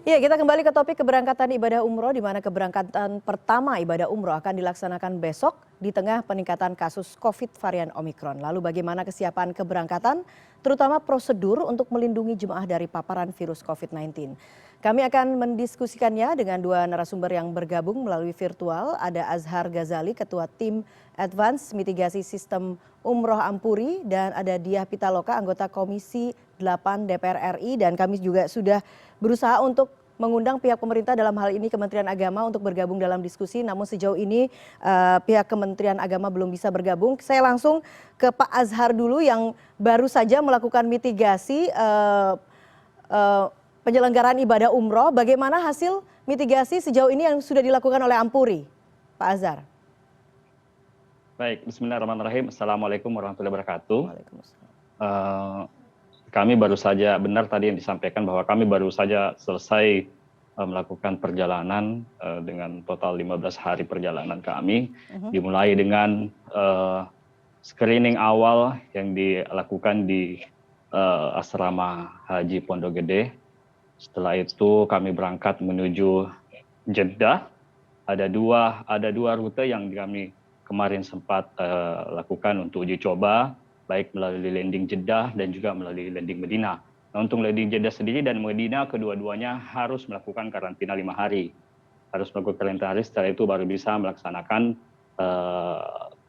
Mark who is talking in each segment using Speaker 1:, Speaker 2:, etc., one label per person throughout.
Speaker 1: Ya, kita kembali ke topik keberangkatan ibadah umroh, di mana keberangkatan pertama ibadah umroh akan dilaksanakan besok di tengah peningkatan kasus COVID varian Omikron. Lalu bagaimana kesiapan keberangkatan, terutama prosedur untuk melindungi jemaah dari paparan virus COVID-19. Kami akan mendiskusikannya dengan dua narasumber yang bergabung melalui virtual. Ada Azhar Ghazali, Ketua Tim Advance Mitigasi Sistem Umroh Ampuri, dan ada Diah Pitaloka, anggota Komisi 8 DPR RI, dan kami juga sudah berusaha untuk mengundang pihak pemerintah, dalam hal ini Kementerian Agama, untuk bergabung dalam diskusi. Namun sejauh ini pihak Kementerian Agama belum bisa bergabung. Saya langsung ke Pak Azhar dulu yang baru saja melakukan mitigasi penyelenggaraan ibadah umroh. Bagaimana hasil mitigasi sejauh ini yang sudah dilakukan oleh Ampuri, Pak Azhar?
Speaker 2: Baik, bismillahirrahmanirrahim. Assalamualaikum warahmatullahi wabarakatuh.
Speaker 1: Waalaikumsalam.
Speaker 2: Kami baru saja, benar tadi yang disampaikan bahwa kami baru saja selesai melakukan perjalanan dengan total 15 hari perjalanan kami. Dimulai dengan screening awal yang dilakukan di asrama Haji Pondok Gede. Setelah itu kami berangkat menuju Jeddah. Ada dua rute yang kami kemarin sempat lakukan untuk uji coba, baik melalui landing Jeddah dan juga melalui landing Medina. Nah, untuk landing Jeddah sendiri dan Medina, kedua-duanya harus melakukan karantina 5 hari. Harus melakukan karantina 5 hari, setelah itu baru bisa melaksanakan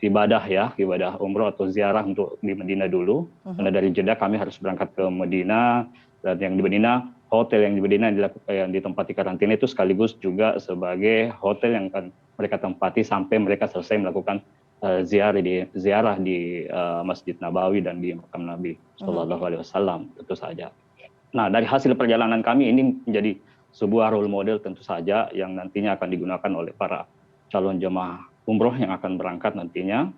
Speaker 2: ibadah umroh atau ziarah untuk di Medina dulu. Karena dari Jeddah kami harus berangkat ke Medina, dan yang di Medina, hotel yang di Medina yang ditempati karantina itu sekaligus juga sebagai hotel yang akan mereka tempati sampai mereka selesai melakukan ziarah di Masjid Nabawi dan di makam Nabi Shallallahu Alaihi Wasallam, tentu saja. Nah, dari hasil perjalanan kami ini menjadi sebuah role model tentu saja yang nantinya akan digunakan oleh para calon jemaah umroh yang akan berangkat nantinya.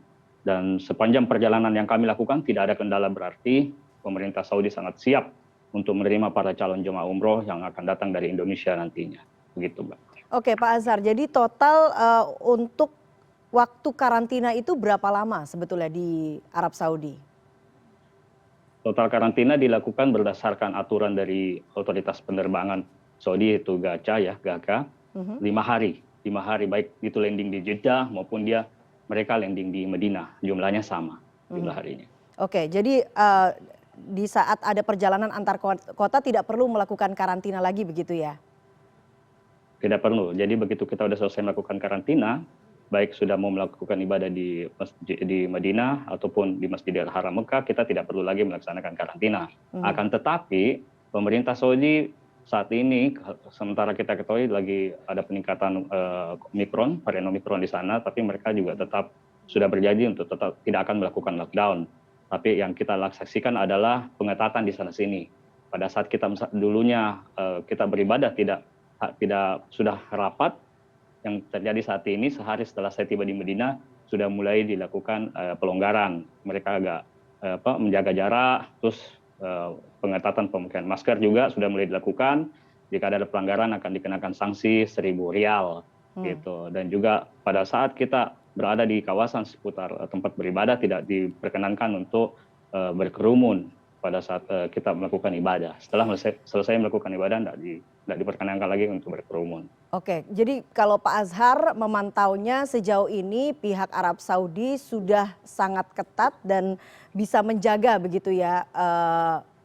Speaker 2: Dan sepanjang perjalanan yang kami lakukan tidak ada kendala berarti. Pemerintah Saudi sangat siap untuk menerima para calon jemaah umroh yang akan datang dari Indonesia nantinya. Begitu, Mbak.
Speaker 1: Oke, Pak Azhar, jadi total untuk waktu karantina itu berapa lama sebetulnya di Arab Saudi?
Speaker 2: Total karantina dilakukan berdasarkan aturan dari otoritas penerbangan Saudi, yaitu GACA, 5 hari. 5 hari, baik itu landing di Jeddah maupun mereka landing di Medina, jumlahnya sama jumlah harinya.
Speaker 1: Oke, jadi di saat ada perjalanan antar kota tidak perlu melakukan karantina lagi, begitu ya?
Speaker 2: Tidak perlu. Jadi begitu kita sudah selesai melakukan karantina, baik sudah mau melakukan ibadah di Madinah ataupun di Masjidil Haram Mekah, kita tidak perlu lagi melaksanakan karantina. Akan tetapi pemerintah Saudi saat ini, sementara kita ketahui lagi ada peningkatan varian Omikron di sana, tapi mereka juga tetap sudah berjanji untuk tetap tidak akan melakukan lockdown. Tapi yang kita saksikan adalah pengetatan di sana sini. Pada saat kita dulunya kita beribadah tidak sudah rapat, yang terjadi saat ini sehari setelah saya tiba di Medina sudah mulai dilakukan pelonggaran. Mereka agak menjaga jarak, terus pengetatan pemakaian masker juga sudah mulai dilakukan. Jika ada pelanggaran akan dikenakan sanksi 1.000 rial gitu. Dan juga pada saat kita berada di kawasan seputar tempat beribadah tidak diperkenankan untuk berkerumun pada saat kita melakukan ibadah. Setelah selesai melakukan ibadah tidak diperkenankan lagi untuk berkerumun.
Speaker 1: Oke, jadi kalau Pak Azhar memantaunya sejauh ini pihak Arab Saudi sudah sangat ketat dan bisa menjaga begitu ya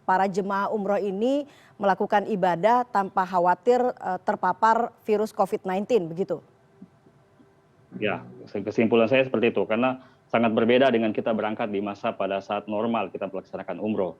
Speaker 1: para jemaah umroh ini melakukan ibadah tanpa khawatir terpapar virus COVID-19, begitu?
Speaker 2: Ya, kesimpulan saya seperti itu, karena sangat berbeda dengan kita berangkat di masa pada saat normal kita melaksanakan umroh.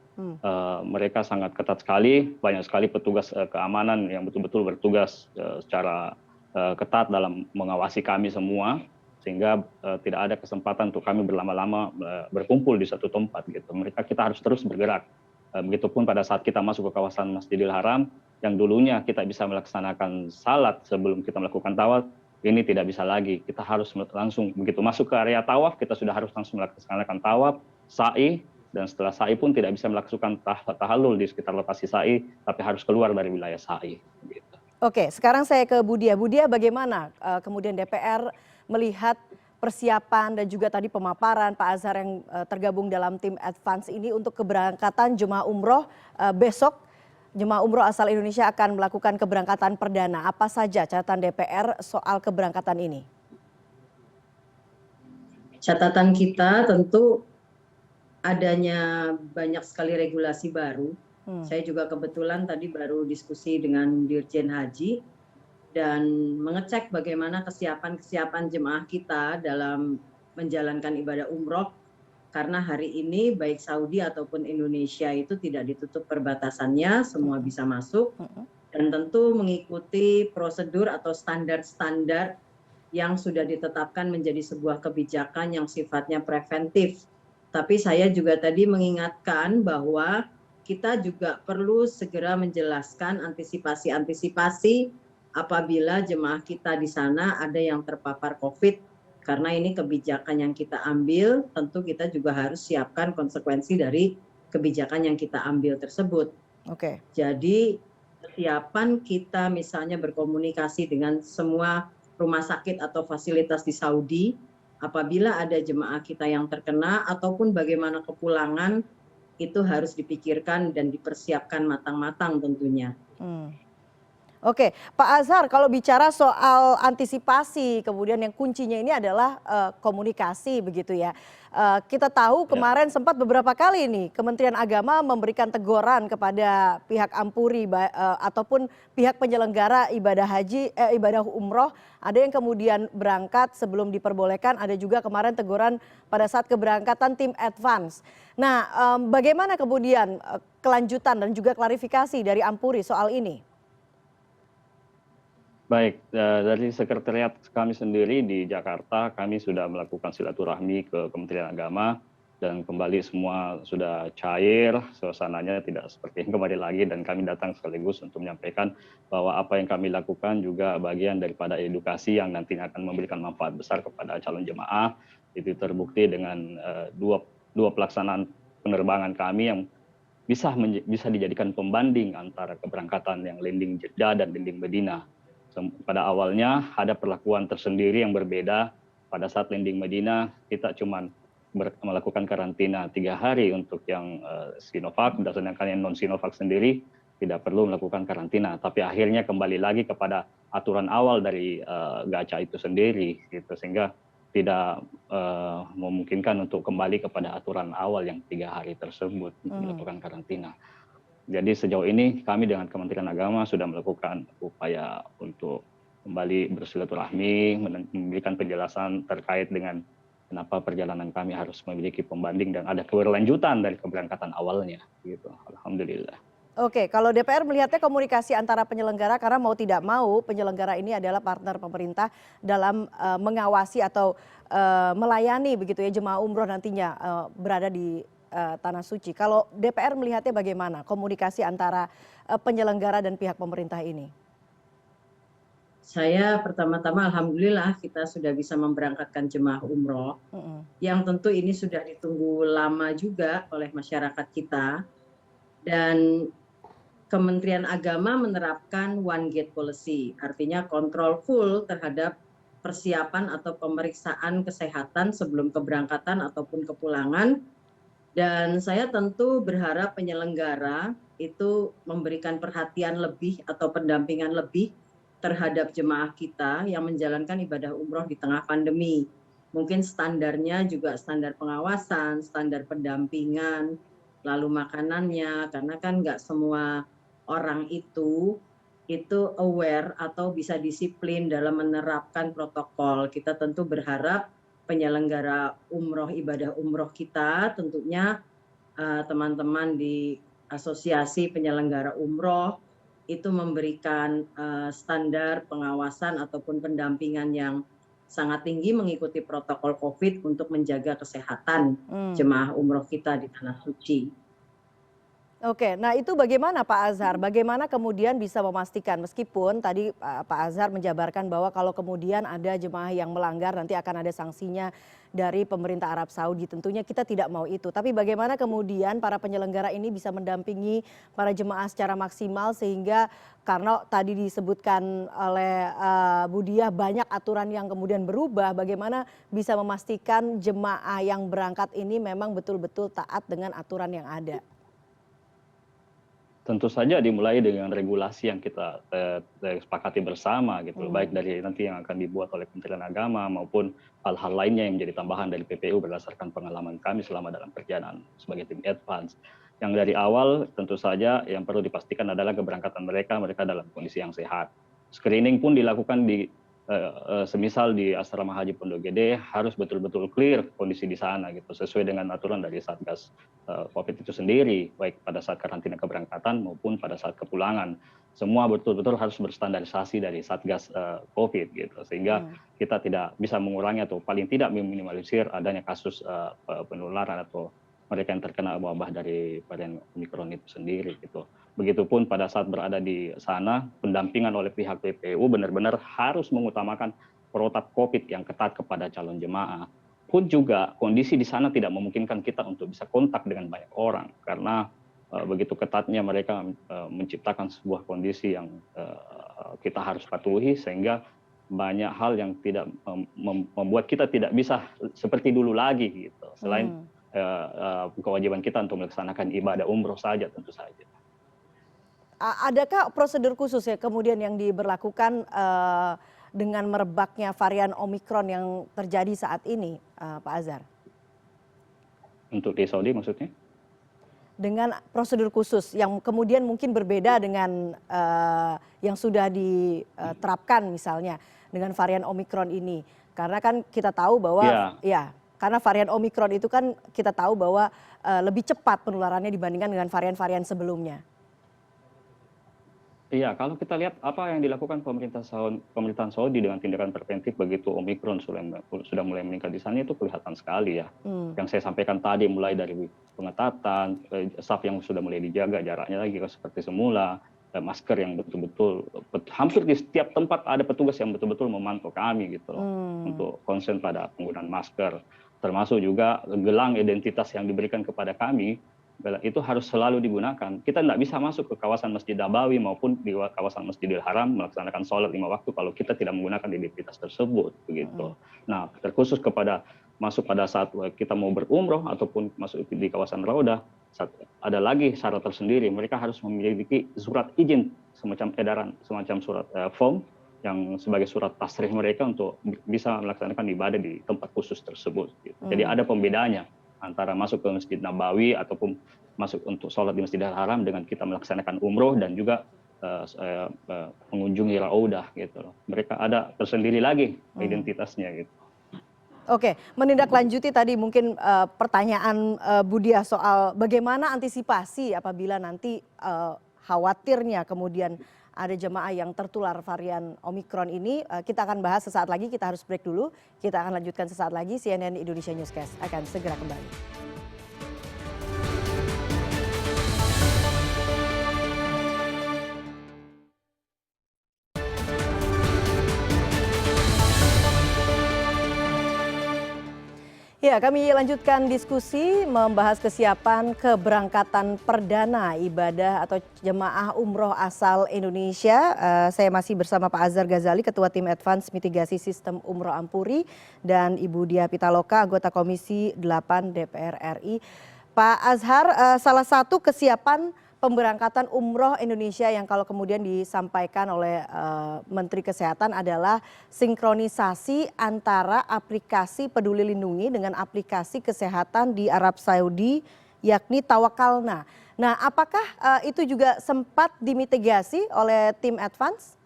Speaker 2: Mereka sangat ketat sekali, banyak sekali petugas keamanan yang betul-betul bertugas secara ketat dalam mengawasi kami semua, sehingga tidak ada kesempatan untuk kami berlama-lama berkumpul di satu tempat gitu. Kita harus terus bergerak. Begitupun pada saat kita masuk ke kawasan Masjidil Haram, yang dulunya kita bisa melaksanakan salat sebelum kita melakukan tawaf, ini tidak bisa lagi. Kita harus langsung begitu masuk ke area tawaf, kita sudah harus langsung melaksanakan tawaf, sa'i, dan setelah sa'i pun tidak bisa melakukan tahallul di sekitar lokasi sa'i, tapi harus keluar dari wilayah sa'i. Gitu.
Speaker 1: Oke, sekarang saya ke Budia. Budia, bagaimana kemudian DPR melihat persiapan dan juga tadi pemaparan Pak Azhar yang tergabung dalam tim advance ini untuk keberangkatan jemaah umroh besok jemaah umroh asal Indonesia akan melakukan keberangkatan perdana. Apa saja catatan DPR soal keberangkatan ini?
Speaker 3: Catatan kita tentu adanya banyak sekali regulasi baru. Saya juga kebetulan tadi baru diskusi dengan Dirjen Haji dan mengecek bagaimana kesiapan jemaah kita dalam menjalankan ibadah umroh, karena hari ini baik Saudi ataupun Indonesia itu tidak ditutup perbatasannya, semua bisa masuk dan tentu mengikuti prosedur atau standar-standar yang sudah ditetapkan menjadi sebuah kebijakan yang sifatnya preventif. Tapi saya juga tadi mengingatkan bahwa kita juga perlu segera menjelaskan antisipasi-antisipasi apabila jemaah kita di sana ada yang terpapar COVID. Karena ini kebijakan yang kita ambil, tentu kita juga harus siapkan konsekuensi dari kebijakan yang kita ambil tersebut.
Speaker 1: Oke.
Speaker 3: Jadi kesiapan kita misalnya berkomunikasi dengan semua rumah sakit atau fasilitas di Saudi, apabila ada jemaah kita yang terkena ataupun bagaimana kepulangan, itu harus dipikirkan dan dipersiapkan matang-matang tentunya.
Speaker 1: Oke, Pak Azhar, kalau bicara soal antisipasi, kemudian yang kuncinya ini adalah komunikasi begitu ya. Kita tahu kemarin sempat beberapa kali nih Kementerian Agama memberikan teguran kepada pihak Ampuri ataupun pihak penyelenggara ibadah haji, ibadah umroh. Ada yang kemudian berangkat sebelum diperbolehkan, ada juga kemarin teguran pada saat keberangkatan tim advance. Nah, bagaimana kemudian kelanjutan dan juga klarifikasi dari Ampuri soal ini?
Speaker 2: Baik, dari sekretariat kami sendiri di Jakarta, kami sudah melakukan silaturahmi ke Kementerian Agama dan kembali semua sudah cair, suasananya tidak seperti yang kemarin lagi dan kami datang sekaligus untuk menyampaikan bahwa apa yang kami lakukan juga bagian daripada edukasi yang nantinya akan memberikan manfaat besar kepada calon jemaah. Itu terbukti dengan dua pelaksanaan penerbangan kami yang bisa dijadikan pembanding antara keberangkatan yang landing Jeddah dan landing Madinah. Pada awalnya ada perlakuan tersendiri yang berbeda. Pada saat landing Madinah kita cuma melakukan karantina 3 hari untuk yang Sinovac, sedangkan yang non Sinovac sendiri tidak perlu melakukan karantina. Tapi akhirnya kembali lagi kepada aturan awal dari Gaca itu sendiri, gitu. Sehingga tidak memungkinkan untuk kembali kepada aturan awal yang 3 hari tersebut melakukan karantina. Jadi sejauh ini kami dengan Kementerian Agama sudah melakukan upaya untuk kembali bersilaturahmi, memberikan penjelasan terkait dengan kenapa perjalanan kami harus memiliki pembanding dan ada keberlanjutan dari keberangkatan awalnya, gitu. Alhamdulillah.
Speaker 1: Oke, kalau DPR melihatnya komunikasi antara penyelenggara, karena mau tidak mau penyelenggara ini adalah partner pemerintah dalam mengawasi atau melayani begitu ya jemaah umroh nantinya berada di Tanah Suci. Kalau DPR melihatnya bagaimana komunikasi antara penyelenggara dan pihak pemerintah ini?
Speaker 3: Saya pertama-tama alhamdulillah kita sudah bisa memberangkatkan jemaah umroh, yang tentu ini sudah ditunggu lama juga oleh masyarakat kita. Dan Kementerian Agama menerapkan one gate policy, artinya kontrol full terhadap persiapan atau pemeriksaan kesehatan sebelum keberangkatan ataupun kepulangan. Dan saya tentu berharap penyelenggara itu memberikan perhatian lebih atau pendampingan lebih terhadap jemaah kita yang menjalankan ibadah umroh di tengah pandemi. Mungkin standarnya juga standar pengawasan, standar pendampingan, lalu makanannya, karena kan nggak semua orang itu aware atau bisa disiplin dalam menerapkan protokol. Kita tentu berharap penyelenggara umroh, ibadah umroh kita tentunya teman-teman di asosiasi penyelenggara umroh itu memberikan standar pengawasan ataupun pendampingan yang sangat tinggi mengikuti protokol COVID untuk menjaga kesehatan jemaah umroh kita di Tanah Suci.
Speaker 1: Oke, nah itu bagaimana Pak Azhar? Bagaimana kemudian bisa memastikan meskipun tadi Pak Azhar menjabarkan bahwa kalau kemudian ada jemaah yang melanggar nanti akan ada sanksinya dari pemerintah Arab Saudi. Tentunya kita tidak mau itu. Tapi bagaimana kemudian para penyelenggara ini bisa mendampingi para jemaah secara maksimal sehingga karena tadi disebutkan oleh Bu Diah banyak aturan yang kemudian berubah. Bagaimana bisa memastikan jemaah yang berangkat ini memang betul-betul taat dengan aturan yang ada?
Speaker 2: Tentu saja dimulai dengan regulasi yang kita sepakati bersama gitu, baik dari nanti yang akan dibuat oleh Kementerian Agama maupun hal-hal lainnya yang menjadi tambahan dari PPU berdasarkan pengalaman kami selama dalam perjalanan sebagai tim advance. Yang dari awal tentu saja yang perlu dipastikan adalah keberangkatan mereka dalam kondisi yang sehat. Screening pun dilakukan semisal di asrama haji Pondok Gede harus betul-betul clear kondisi di sana gitu, sesuai dengan aturan dari Satgas COVID itu sendiri, baik pada saat karantina keberangkatan maupun pada saat kepulangan. Semua betul-betul harus berstandarisasi dari Satgas COVID gitu, sehingga kita tidak bisa mengurangi atau paling tidak meminimalisir adanya kasus penularan atau mereka yang terkena wabah dari varian Omikron itu sendiri gitu. Begitupun pada saat berada di sana, pendampingan oleh pihak PPU benar-benar harus mengutamakan protap COVID yang ketat kepada calon jemaah. Pun juga kondisi di sana tidak memungkinkan kita untuk bisa kontak dengan banyak orang, karena begitu ketatnya mereka menciptakan sebuah kondisi yang kita harus patuhi, sehingga banyak hal yang tidak membuat kita tidak bisa seperti dulu lagi gitu. Selain kewajiban kita untuk melaksanakan ibadah umroh saja tentu saja.
Speaker 1: Adakah prosedur khusus ya kemudian yang diberlakukan dengan merebaknya varian Omikron yang terjadi saat ini, Pak Azhar?
Speaker 2: Untuk di Saudi maksudnya?
Speaker 1: Dengan prosedur khusus yang kemudian mungkin berbeda dengan yang sudah diterapkan misalnya dengan varian Omikron ini. Karena kan kita tahu bahwa karena varian Omikron itu kan kita tahu bahwa lebih cepat penularannya dibandingkan dengan varian-varian sebelumnya.
Speaker 2: Iya, kalau kita lihat apa yang dilakukan pemerintahan Saudi dengan tindakan preventif begitu Omikron sudah mulai meningkat di sana, itu kelihatan sekali ya. Yang saya sampaikan tadi, mulai dari pengetatan, staff yang sudah mulai dijaga jaraknya lagi seperti semula, masker yang betul-betul hampir di setiap tempat ada petugas yang betul-betul memantau kami gitu loh, untuk konsen pada penggunaan masker, termasuk juga gelang identitas yang diberikan kepada kami itu harus selalu digunakan. Kita tidak bisa masuk ke kawasan Masjid Nabawi maupun di kawasan Masjidil Haram melaksanakan sholat 5 waktu kalau kita tidak menggunakan identitas tersebut begitu. Nah, terkhusus masuk pada saat kita mau berumroh ataupun masuk di kawasan Raudah, ada lagi syarat tersendiri. Mereka harus memiliki surat izin, semacam edaran, semacam surat form yang sebagai surat tasrih mereka untuk bisa melaksanakan ibadah di tempat khusus tersebut. Gitu. Jadi ada pembedanya antara masuk ke Masjid Nabawi ataupun masuk untuk sholat di Masjidil Haram dengan kita melaksanakan umroh dan juga mengunjungi Raudah gitu loh. Mereka ada tersendiri lagi identitasnya gitu.
Speaker 1: Oke, menindaklanjuti tadi mungkin pertanyaan Budiah soal bagaimana antisipasi apabila nanti khawatirnya kemudian ada jemaah yang tertular varian Omikron ini. Kita akan bahas sesaat lagi, kita harus break dulu. Kita akan lanjutkan sesaat lagi, CNN Indonesia Newscast akan segera kembali. Ya, kami lanjutkan diskusi membahas kesiapan keberangkatan perdana ibadah atau jemaah umroh asal Indonesia. Saya masih bersama Pak Azhar Ghazali, Ketua Tim Advance Mitigasi Sistem Umroh Ampuri, dan Ibu Diah Pitaloka, Anggota Komisi 8 DPR RI. Pak Azhar, salah satu kesiapan pemberangkatan umroh Indonesia yang kalau kemudian disampaikan oleh Menteri Kesehatan adalah sinkronisasi antara aplikasi Peduli Lindungi dengan aplikasi kesehatan di Arab Saudi, yakni Tawakalna. Nah, apakah itu juga sempat dimitigasi oleh tim Advance?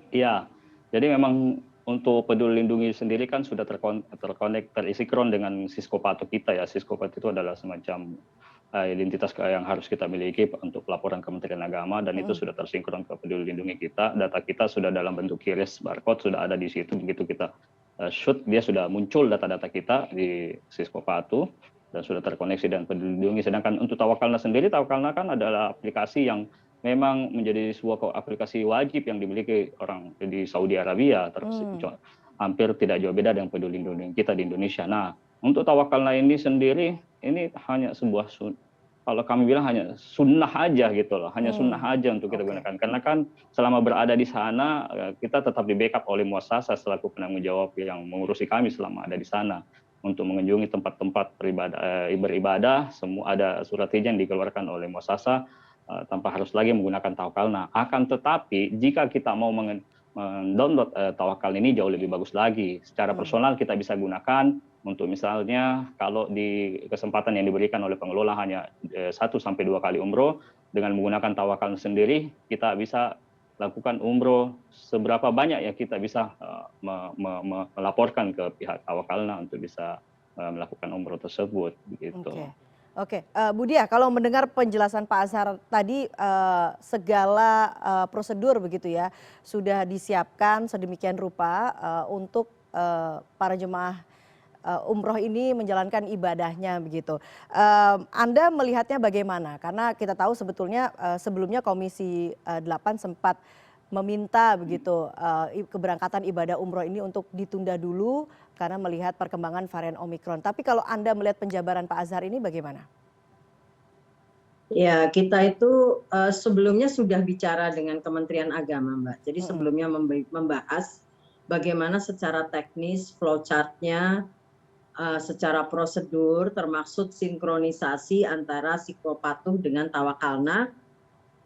Speaker 2: Iya, jadi memang untuk Peduli Lindungi sendiri kan sudah terkonek, terisinkron dengan Siskopato kita ya. Siskopato itu adalah semacam identitas yang harus kita miliki untuk laporan Kementerian Agama, dan itu sudah tersinkron ke Peduli Lindungi kita. Data kita sudah dalam bentuk QRIS barcode, sudah ada di situ. Begitu kita shoot, dia sudah muncul data-data kita di Siskopato dan sudah terkoneksi dengan Peduli Lindungi. Sedangkan untuk Tawakalna sendiri, Tawakalna kan adalah aplikasi yang memang menjadi sebuah aplikasi wajib yang dimiliki orang di Saudi Arabia. Hampir tidak jauh beda dengan Peduli Lindungi kita di Indonesia. Nah, untuk Tawakalna ini sendiri, ini hanya sebuah kalau kami bilang hanya sunnah aja gitu loh, hanya sunnah aja untuk kita gunakan. Karena kan selama berada di sana kita tetap di backup oleh muasasah selaku penanggung jawab yang mengurusi kami selama ada di sana. untuk mengunjungi tempat-tempat beribadah. Semua ada surat izin dikeluarkan oleh muasasa tanpa harus lagi menggunakan Tawakalna. Akan tetapi jika kita mau mendownload Tawakal ini jauh lebih bagus lagi. Secara personal kita bisa gunakan untuk misalnya kalau di kesempatan yang diberikan oleh pengelola hanya 1 sampai 2 kali umroh, dengan menggunakan Tawakal sendiri kita bisa lakukan umroh seberapa banyak ya kita bisa melaporkan ke pihak Tawakalna untuk bisa melakukan umroh tersebut gitu.
Speaker 1: Oke, Bu Diah, kalau mendengar penjelasan Pak Azhar tadi, segala prosedur begitu ya sudah disiapkan sedemikian rupa untuk para jemaah umroh ini menjalankan ibadahnya begitu. Anda melihatnya bagaimana? Karena kita tahu sebetulnya sebelumnya Komisi 8 sempat meminta begitu keberangkatan ibadah umroh ini untuk ditunda dulu karena melihat perkembangan varian Omikron. Tapi kalau Anda melihat penjabaran Pak Azhar ini bagaimana?
Speaker 3: Ya, kita itu sebelumnya sudah bicara dengan Kementerian Agama, Mbak. Jadi sebelumnya membahas bagaimana secara teknis flowchart-nya, secara prosedur, termasuk sinkronisasi antara psikopatuh dengan tawakalna,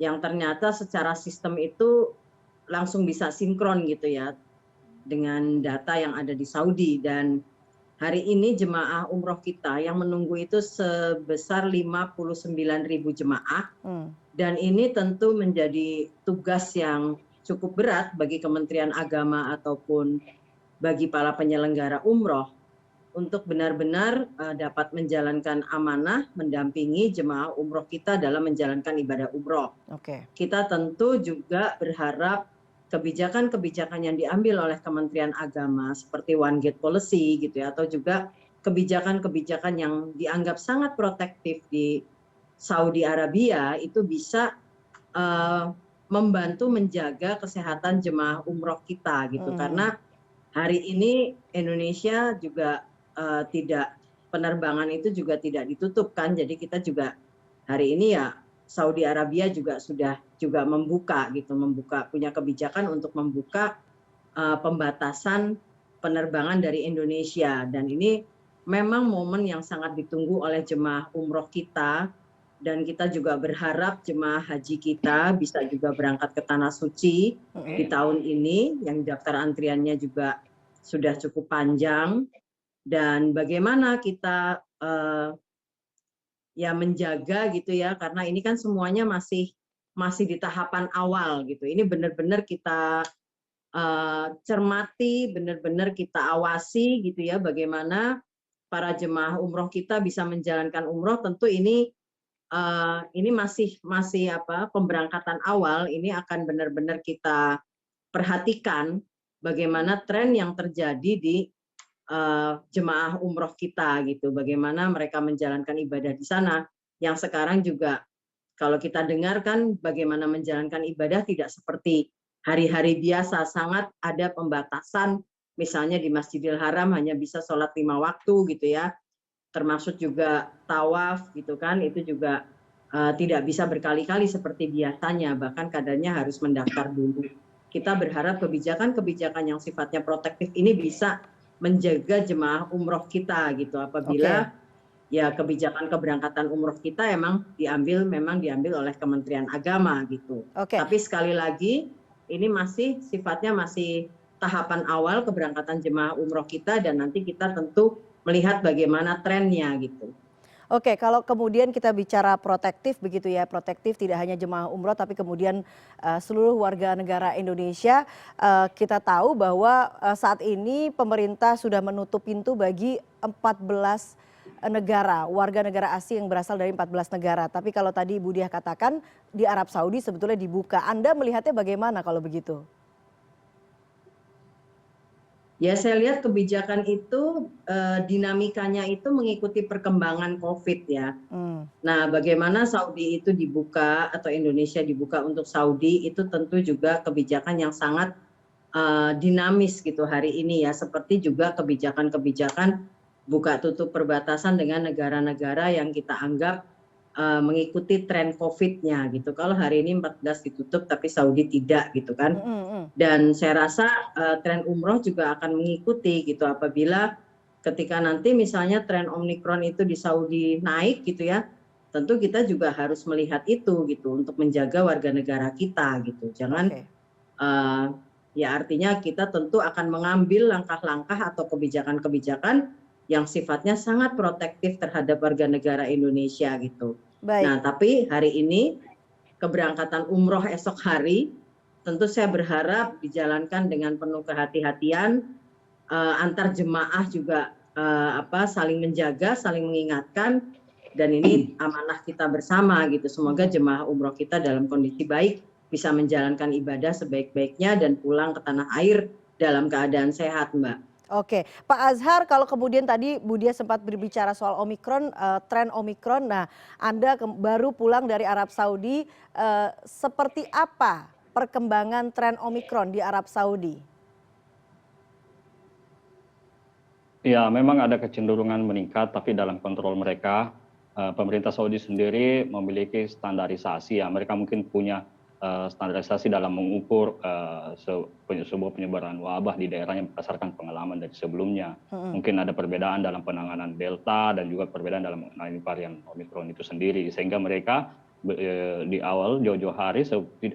Speaker 3: yang ternyata secara sistem itu langsung bisa sinkron gitu ya dengan data yang ada di Saudi. Dan hari ini jemaah umroh kita yang menunggu itu sebesar 59.000 jemaah. Dan ini tentu menjadi tugas yang cukup berat bagi Kementerian Agama ataupun bagi para penyelenggara umroh untuk benar-benar dapat menjalankan amanah, mendampingi jemaah umroh kita dalam menjalankan ibadah umroh. Kita tentu juga berharap kebijakan-kebijakan yang diambil oleh Kementerian Agama seperti One Gate Policy gitu ya, atau juga kebijakan-kebijakan yang dianggap sangat protektif di Saudi Arabia itu bisa membantu menjaga kesehatan jemaah umroh kita gitu. Karena hari ini Indonesia juga tidak, penerbangan itu juga tidak ditutup kan, jadi kita juga hari ini ya Saudi Arabia juga sudah juga membuka punya kebijakan untuk membuka pembatasan penerbangan dari Indonesia. Dan ini memang momen yang sangat ditunggu oleh jemaah umroh kita, dan kita juga berharap jemaah haji kita bisa juga berangkat ke Tanah Suci di tahun ini, yang daftar antriannya juga sudah cukup panjang. Dan bagaimana kita ya menjaga gitu ya, karena ini kan semuanya masih di tahapan awal gitu. Ini benar-benar kita cermati, benar-benar kita awasi gitu ya, bagaimana para jemaah umroh kita bisa menjalankan umroh. Tentu ini masih pemberangkatan awal, ini akan benar-benar kita perhatikan bagaimana tren yang terjadi di jemaah umroh kita gitu, bagaimana mereka menjalankan ibadah di sana, yang sekarang juga kalau kita dengarkan bagaimana menjalankan ibadah tidak seperti hari-hari biasa, sangat ada pembatasan, misalnya di Masjidil Haram hanya bisa sholat 5 waktu gitu ya, termasuk juga tawaf gitu kan, itu juga tidak bisa berkali-kali seperti biasanya, bahkan kadarnya harus mendaftar dulu. Kita berharap kebijakan-kebijakan yang sifatnya protektif ini bisa menjaga jemaah umroh kita gitu, apabila ya kebijakan keberangkatan umroh kita memang diambil oleh Kementerian Agama gitu. Tapi sekali lagi ini sifatnya masih tahapan awal keberangkatan jemaah umroh kita, dan nanti kita tentu melihat bagaimana trennya gitu.
Speaker 1: Oke, kalau kemudian kita bicara protektif begitu ya, protektif tidak hanya jemaah umroh tapi kemudian seluruh warga negara Indonesia, kita tahu bahwa saat ini pemerintah sudah menutup pintu bagi 14 negara, warga negara asing yang berasal dari 14 negara. Tapi kalau tadi Ibu Diah katakan di Arab Saudi sebetulnya dibuka. Anda melihatnya bagaimana kalau begitu?
Speaker 3: Ya, saya lihat kebijakan itu dinamikanya itu mengikuti perkembangan COVID ya. Nah, bagaimana Saudi itu dibuka atau Indonesia dibuka untuk Saudi, itu tentu juga kebijakan yang sangat dinamis gitu hari ini ya. Seperti juga kebijakan-kebijakan buka tutup perbatasan dengan negara-negara yang kita anggap mengikuti tren COVID-nya gitu. Kalau hari ini 14 ditutup tapi Saudi tidak gitu kan. Dan saya rasa tren umroh juga akan mengikuti gitu apabila ketika nanti misalnya tren Omikron itu di Saudi naik gitu ya, tentu kita juga harus melihat itu gitu untuk menjaga warga negara kita gitu. Jangan
Speaker 1: Oke.
Speaker 3: Ya artinya kita tentu akan mengambil langkah-langkah atau kebijakan-kebijakan yang sifatnya sangat protektif terhadap warga negara Indonesia gitu.
Speaker 1: Baik.
Speaker 3: Nah, tapi hari ini keberangkatan umroh esok hari tentu saya berharap dijalankan dengan penuh kehati-hatian, antar jemaah juga saling menjaga, saling mengingatkan, dan ini amanah kita bersama gitu. Semoga jemaah umroh kita dalam kondisi baik, bisa menjalankan ibadah sebaik-baiknya dan pulang ke tanah air dalam keadaan sehat, Mbak.
Speaker 1: Oke, Pak Azhar, kalau kemudian tadi Budia sempat berbicara soal Omikron, tren Omikron, nah Anda baru pulang dari Arab Saudi, seperti apa perkembangan tren Omikron di Arab Saudi?
Speaker 2: Ya, memang ada kecenderungan meningkat, tapi dalam kontrol mereka, pemerintah Saudi sendiri memiliki standarisasi ya. Mereka mungkin punya standarisasi dalam mengukur sebuah penyebaran wabah di daerahnya berdasarkan pengalaman dari sebelumnya. Mungkin ada perbedaan dalam penanganan Delta dan juga perbedaan dalam menangani varian Omikron itu sendiri. Sehingga mereka di awal jauh-jauh hari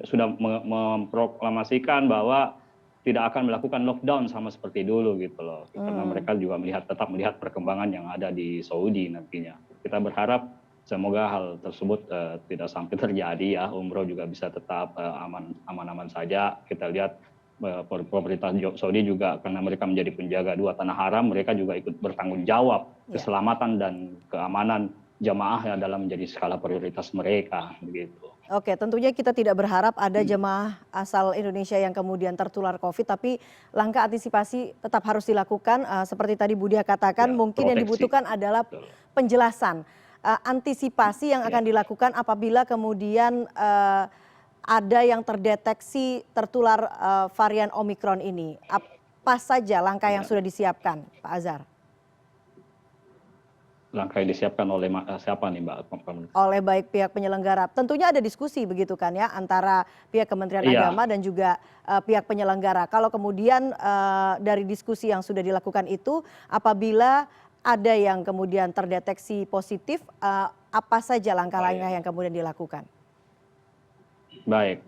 Speaker 2: sudah memproklamasikan bahwa tidak akan melakukan lockdown sama seperti dulu gitu loh. Karena mereka juga tetap melihat perkembangan yang ada di Saudi nantinya. Kita berharap semoga hal tersebut tidak sampai terjadi ya. Umroh juga bisa tetap aman-aman saja. Kita lihat pemerintah Saudi juga karena mereka menjadi penjaga dua tanah haram, mereka juga ikut bertanggung jawab keselamatan dan keamanan jamaah dalam menjadi skala prioritas mereka begitu.
Speaker 1: Oke, tentunya kita tidak berharap ada jemaah asal Indonesia yang kemudian tertular COVID, tapi langkah antisipasi tetap harus dilakukan. Seperti tadi Budia katakan,
Speaker 2: Ya,
Speaker 1: mungkin yang
Speaker 2: proteksi.
Speaker 1: dibutuhkan adalah penjelasan, antisipasi yang akan dilakukan apabila kemudian ada yang terdeteksi tertular varian Omikron ini. Apa saja langkah yang sudah disiapkan, Pak Azhar?
Speaker 2: Langkah yang disiapkan oleh siapa nih Mbak?
Speaker 1: Oleh baik pihak penyelenggara. Tentunya ada diskusi begitu kan ya antara pihak Kementerian Agama dan juga pihak penyelenggara. Kalau kemudian dari diskusi yang sudah dilakukan itu, apabila ada yang kemudian terdeteksi positif, apa saja langkah-langkah yang kemudian dilakukan?
Speaker 2: Baik,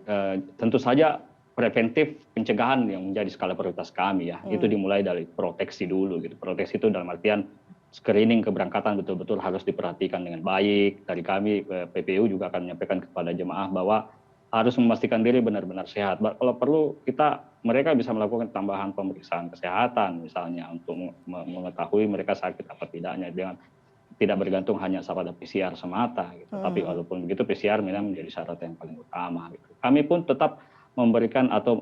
Speaker 2: tentu saja preventif pencegahan yang menjadi skala prioritas kami ya. Itu dimulai dari proteksi dulu gitu. Proteksi itu dalam artian screening keberangkatan betul-betul harus diperhatikan dengan baik. Dari kami PPU juga akan menyampaikan kepada jemaah bahwa harus memastikan diri benar-benar sehat. Kalau perlu mereka bisa melakukan tambahan pemeriksaan kesehatan misalnya untuk mengetahui mereka sakit apa tidaknya dengan tidak bergantung hanya pada PCR semata gitu. Tapi walaupun begitu PCR memang menjadi syarat yang paling utama gitu. Kami pun tetap memberikan atau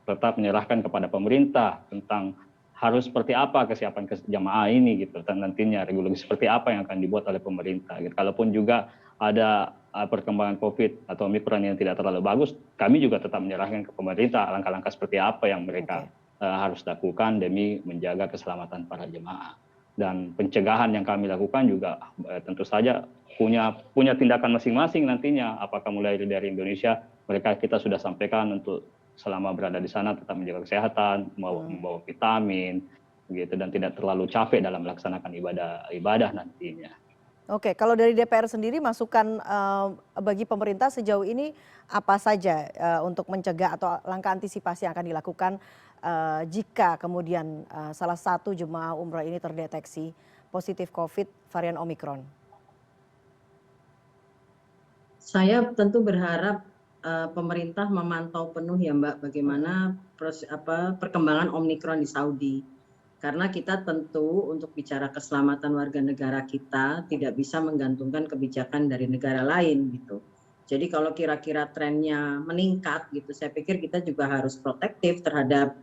Speaker 2: tetap menyerahkan kepada pemerintah tentang harus seperti apa kesiapan jamaah ini gitu, dan nantinya regulasi seperti apa yang akan dibuat oleh pemerintah gitu. Kalaupun juga ada perkembangan COVID atau Omikron yang tidak terlalu bagus, kami juga tetap menyerahkan ke pemerintah langkah-langkah seperti apa yang mereka harus lakukan demi menjaga keselamatan para jemaah. Dan pencegahan yang kami lakukan juga tentu saja punya tindakan masing-masing nantinya. Apakah mulai dari Indonesia, kita sudah sampaikan untuk selama berada di sana tetap menjaga kesehatan, membawa vitamin, gitu, dan tidak terlalu capek dalam melaksanakan ibadah nantinya.
Speaker 1: Oke, kalau dari DPR sendiri masukan bagi pemerintah sejauh ini apa saja untuk mencegah atau langkah antisipasi yang akan dilakukan jika kemudian salah satu jemaah umroh ini terdeteksi positif COVID varian Omikron?
Speaker 3: Saya tentu berharap pemerintah memantau penuh ya Mbak bagaimana perkembangan Omikron di Saudi. Karena kita tentu untuk bicara keselamatan warga negara kita tidak bisa menggantungkan kebijakan dari negara lain gitu. Jadi kalau kira-kira trennya meningkat gitu, saya pikir kita juga harus protektif terhadap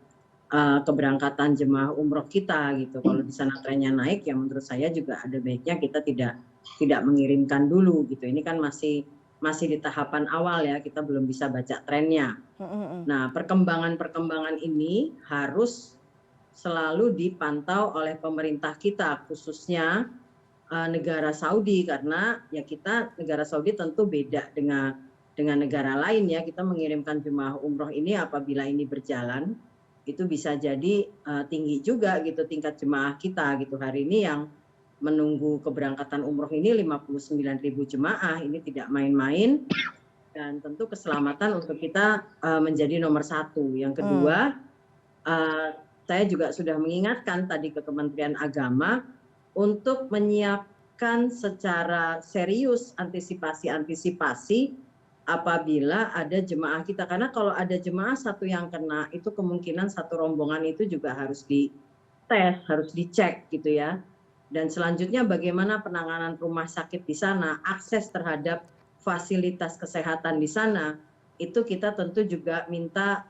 Speaker 3: keberangkatan jemaah umroh kita gitu. Kalau di sana trennya naik, ya menurut saya juga ada baiknya kita tidak mengirimkan dulu gitu. Ini kan masih di tahapan awal ya, kita belum bisa baca trennya. Nah, perkembangan ini harus selalu dipantau oleh pemerintah kita, khususnya negara Saudi, karena ya negara Saudi tentu beda dengan negara lain ya. Kita mengirimkan jemaah umroh ini apabila ini berjalan, itu bisa jadi tinggi juga gitu tingkat jemaah kita gitu. Hari ini yang menunggu keberangkatan umroh ini 59.000 jemaah, ini tidak main-main, dan tentu keselamatan untuk kita menjadi nomor satu. Yang kedua, saya juga sudah mengingatkan tadi ke Kementerian Agama untuk menyiapkan secara serius antisipasi apabila ada jemaah kita, karena kalau ada jemaah satu yang kena itu kemungkinan satu rombongan itu juga harus dites, harus dicek gitu ya. Dan selanjutnya bagaimana penanganan rumah sakit di sana, akses terhadap fasilitas kesehatan di sana, itu kita tentu juga minta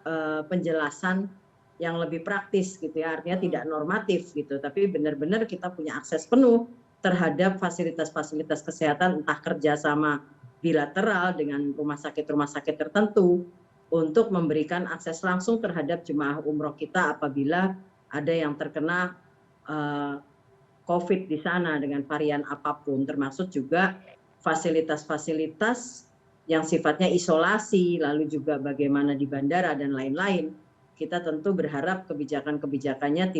Speaker 3: penjelasan yang lebih praktis gitu ya, artinya tidak normatif gitu, tapi benar-benar kita punya akses penuh terhadap fasilitas-fasilitas kesehatan, entah kerjasama bilateral dengan rumah sakit tertentu untuk memberikan akses langsung terhadap jemaah umroh kita apabila ada yang terkena COVID di sana dengan varian apapun, termasuk juga fasilitas-fasilitas yang sifatnya isolasi, lalu juga bagaimana di bandara dan lain-lain. Kita tentu berharap kebijakan-kebijakannya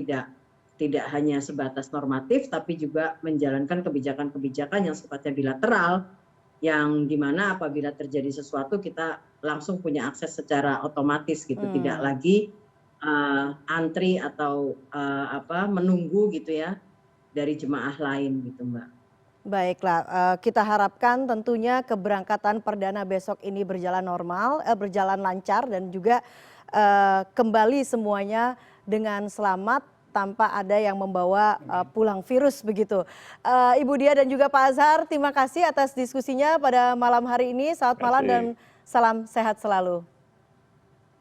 Speaker 3: tidak hanya sebatas normatif, tapi juga menjalankan kebijakan-kebijakan yang sifatnya bilateral, yang dimana apabila terjadi sesuatu kita langsung punya akses secara otomatis gitu, tidak lagi antri atau menunggu gitu ya dari jemaah lain gitu Mbak.
Speaker 1: Baiklah, kita harapkan tentunya keberangkatan perdana besok ini berjalan normal, berjalan lancar dan juga kembali semuanya dengan selamat tanpa ada yang membawa pulang virus begitu. Ibu Dia dan juga Pak Azhar, terima kasih atas diskusinya pada malam hari ini. Selamat malam dan salam sehat selalu.